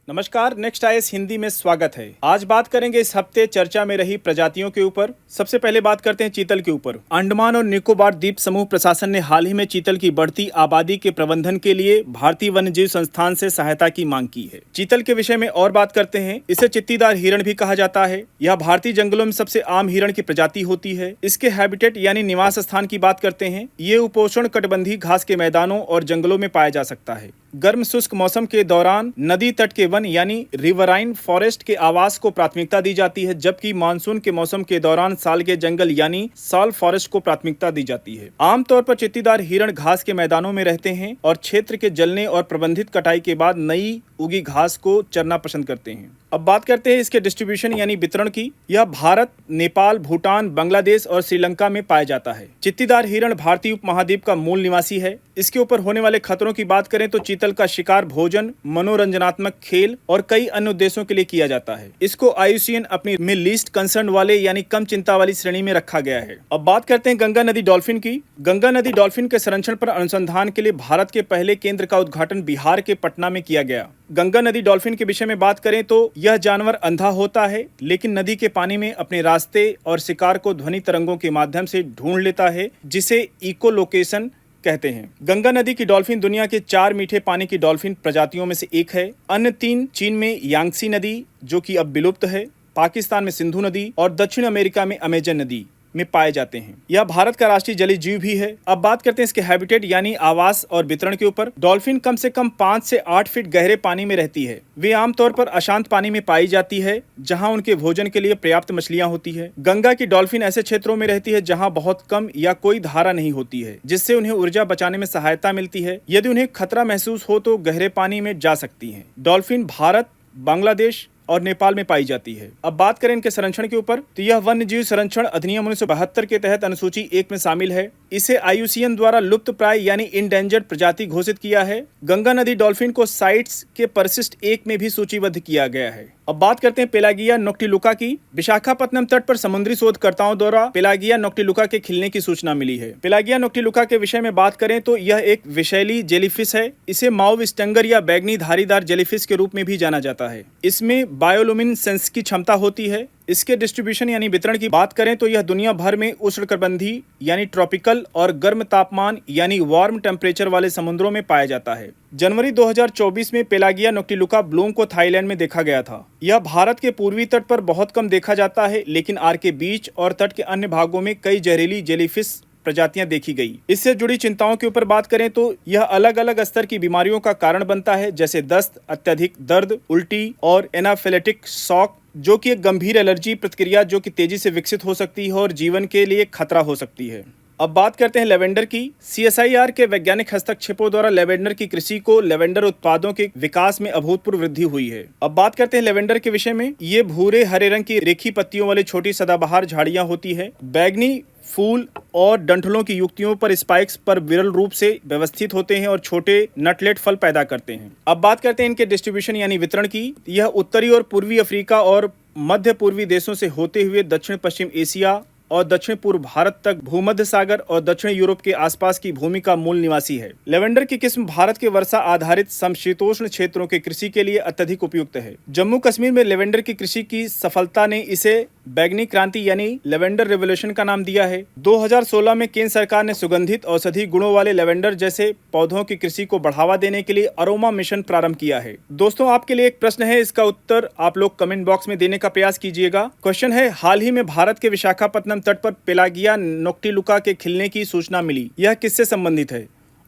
नमस्कार, next IAS Hindi में स्वागत है। आज बात करेंगे इस हफ्ते चर्चा में रही प्रजातियों के ऊपर। सबसे पहले बात करते हैं चीतल के ऊपर। अंडमान और निकोबार द्वीप समूह प्रशासन ने हाल ही में चीतल की बढ़ती आबादी के प्रबंधन के लिए भारतीय वन्यजीव संस्थान से सहायता की मांग की है। चीतल के विषय में और बात करते हैं। इसे चित्तीदार हिरण भी कहा जाता है। यह भारतीय जंगलों में सबसे आम हिरण की प्रजाति होती है। इसके हैबिटेट यानी निवास स्थान की बात करते हैं। ये उपोष्ण कटिबंधीय घास के मैदानों और जंगलों में पाया जा सकता है। गर्म शुष्क मौसम के दौरान नदी तट के वन यानी रिवराइन फॉरेस्ट के आवास को प्राथमिकता दी जाती है, जबकि मानसून के मौसम के दौरान साल के जंगल यानी साल फॉरेस्ट को प्राथमिकता दी जाती है। आमतौर पर चित्तीदार हिरण घास के मैदानों में रहते हैं और क्षेत्र के जलने और प्रबंधित कटाई के बाद नई उगी घास को चरना पसंद करते हैं। अब बात करते हैं इसके डिस्ट्रीब्यूशन यानी वितरण की। यह भारत, नेपाल, भूटान, बांग्लादेश और श्रीलंका में पाया जाता है। चित्तीदार हिरण भारतीय उपमहाद्वीप का मूल निवासी है। इसके ऊपर होने वाले खतरों की बात करें तो चीतल का शिकार भोजन, मनोरंजनात्मक खेल और कई अन्य उद्देश्यों के लिए किया जाता है। इसको IUCN अपनी में लीस्ट कंसर्न वाले यानी कम चिंता वाली श्रेणी में रखा गया है। अब बात करते हैं गंगा नदी डॉल्फिन की। गंगा नदी डॉल्फिन के संरक्षण पर अनुसंधान के लिए भारत के पहले केंद्र का उद्घाटन बिहार के पटना में किया गया। गंगा नदी डॉल्फिन के विषय में बात करें तो यह जानवर अंधा होता है, लेकिन नदी के पानी में अपने रास्ते और शिकार को ध्वनि तरंगों के माध्यम से ढूंढ लेता है, जिसे इको लोकेशन कहते हैं। गंगा नदी की डॉल्फिन दुनिया के 4 मीठे पानी की डॉल्फिन प्रजातियों में से एक है। अन्य 3 चीन में यांगसी नदी, जो कि अब विलुप्त है, पाकिस्तान में सिंधु नदी और दक्षिण अमेरिका में अमेजन नदी में पाए जाते हैं। यह भारत का राष्ट्रीय जलीय जीव भी है। अब बात करते हैं इसके हैबिटेट यानी आवास और वितरण के ऊपर। डॉल्फिन कम से कम 5 से 8 फीट गहरे पानी में रहती है। वे आमतौर पर अशांत पानी में पाई जाती है, जहां उनके भोजन के लिए पर्याप्त मछलियां होती है। गंगा की डॉल्फिन ऐसे क्षेत्रों में रहती है जहां बहुत कम या कोई धारा नहीं होती है, जिससे उन्हें ऊर्जा बचाने में सहायता मिलती है। यदि उन्हें खतरा महसूस हो तो गहरे पानी में जा सकती है। डॉल्फिन भारत, बांग्लादेश और नेपाल में पाई जाती है। अब बात करें इनके संरक्षण के ऊपर तो यह वन्य जीव संरक्षण अधिनियम 1972 के तहत अनुसूची 1 में शामिल है। इसे IUCN द्वारा लुप्त प्राय यानी इंडेंजर्ड प्रजाति घोषित किया है। गंगा नदी डॉल्फिन को साइट्स के परिशिष्ट 1 में भी सूचीबद्ध किया गया है। अब बात करते हैं पेलागिया नोक्टिलुका की। विशाखापत्तनम तट पर समुद्री शोधकर्ताओं द्वारा पेलागिया नोक्टिलुका के खिलने की सूचना मिली है। पेलागिया नोक्टिलुका के विषय में बात करें तो यह एक विषैली जेलीफिश है। इसे माओव स्टंगर या बैंगनी धारीदार जेलीफिश के रूप में भी जाना जाता है। इसमें बायोलुमिनेसेंस की क्षमता होती है। इसके डिस्ट्रीब्यूशन यानी वितरण की बात करें तो यह दुनिया भर में उष्णकटिबंधीय यानी ट्रॉपिकल और गर्म तापमान यानी वार्म टेम्परेचर वाले समुद्रों में पाया जाता है। जनवरी 2024 में पेलागिया नोक्टिलुका ब्लूम को थाईलैंड में देखा गया था। यह भारत के पूर्वी तट पर बहुत कम देखा जाता है, लेकिन आर के बीच और तट के अन्य भागों में कई जहरीली जेलीफिश प्रजातियां देखी गई। इससे जुड़ी चिंताओं के ऊपर बात करें तो यह अलग अलग स्तर की बीमारियों का कारण बनता है, जैसे दस्त, अत्यधिक दर्द, उल्टी और एनाफिलेटिक शॉक, जो कि एक गंभीर एलर्जी प्रतिक्रिया जो कि तेजी से विकसित हो सकती है और जीवन के लिए खतरा हो सकती है। अब बात करते हैं लेवेंडर की। CSIR के वैज्ञानिक हस्तक्षेपों द्वारा लेवेंडर की कृषि को लेवेंडर उत्पादों के विकास में अभूतपूर्व वृद्धि हुई है। अब बात करते हैं लेवेंडर के विषय में। ये भूरे हरे रंग की रेखी पत्तियों वाली छोटी सदाबहार झाड़ियां होती है। बैगनी फूल और डंठलों की युक्तियों पर स्पाइक्स पर विरल रूप से व्यवस्थित होते हैं और छोटे नटलेट फल पैदा करते हैं। अब बात करते हैं इनके डिस्ट्रीब्यूशन यानी वितरण की। यह उत्तरी और पूर्वी अफ्रीका और मध्य पूर्वी देशों से होते हुए दक्षिण पश्चिम एशिया और दक्षिण पूर्व भारत तक, भूमध्य सागर और दक्षिण यूरोप के आसपास की भूमि का मूल निवासी है। लेवेंडर की किस्म भारत के वर्षा आधारित समशीतोष्ण क्षेत्रों के कृषि के लिए अत्यधिक उपयुक्त है। जम्मू कश्मीर में लेवेंडर की कृषि की सफलता ने इसे बैगनी क्रांति यानी लेवेंडर रेवोल्यूशन का नाम दिया है। 2016 में केंद्र सरकार ने सुगंधित औषधि गुणों वाले लेवेंडर जैसे पौधों की कृषि को बढ़ावा देने के लिए अरोमा मिशन प्रारंभ किया है। दोस्तों, आपके लिए एक प्रश्न है, इसका उत्तर आप लोग कमेंट बॉक्स में देने का प्रयास कीजिएगा। क्वेश्चन है, हाल ही में भारत के विशाखापत्तनम तट पर पेलागिया नोक्टिलुका के खिलने की सूचना मिली, यह किससे संबंधित है?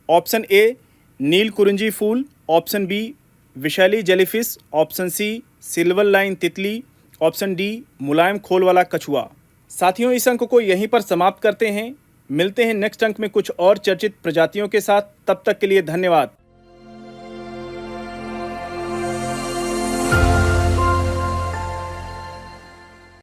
ऑप्शन ए नील कुरिंजी फूल, ऑप्शन बी विषैली jellyfish, option C silver line तितली, ऑप्शन डी मुलायम खोल वाला कछुआ। साथियों, इस अंक को यहीं पर समाप्त करते हैं। मिलते हैं नेक्स्ट अंक में कुछ और चर्चित प्रजातियों के साथ। तब तक के लिए धन्यवाद।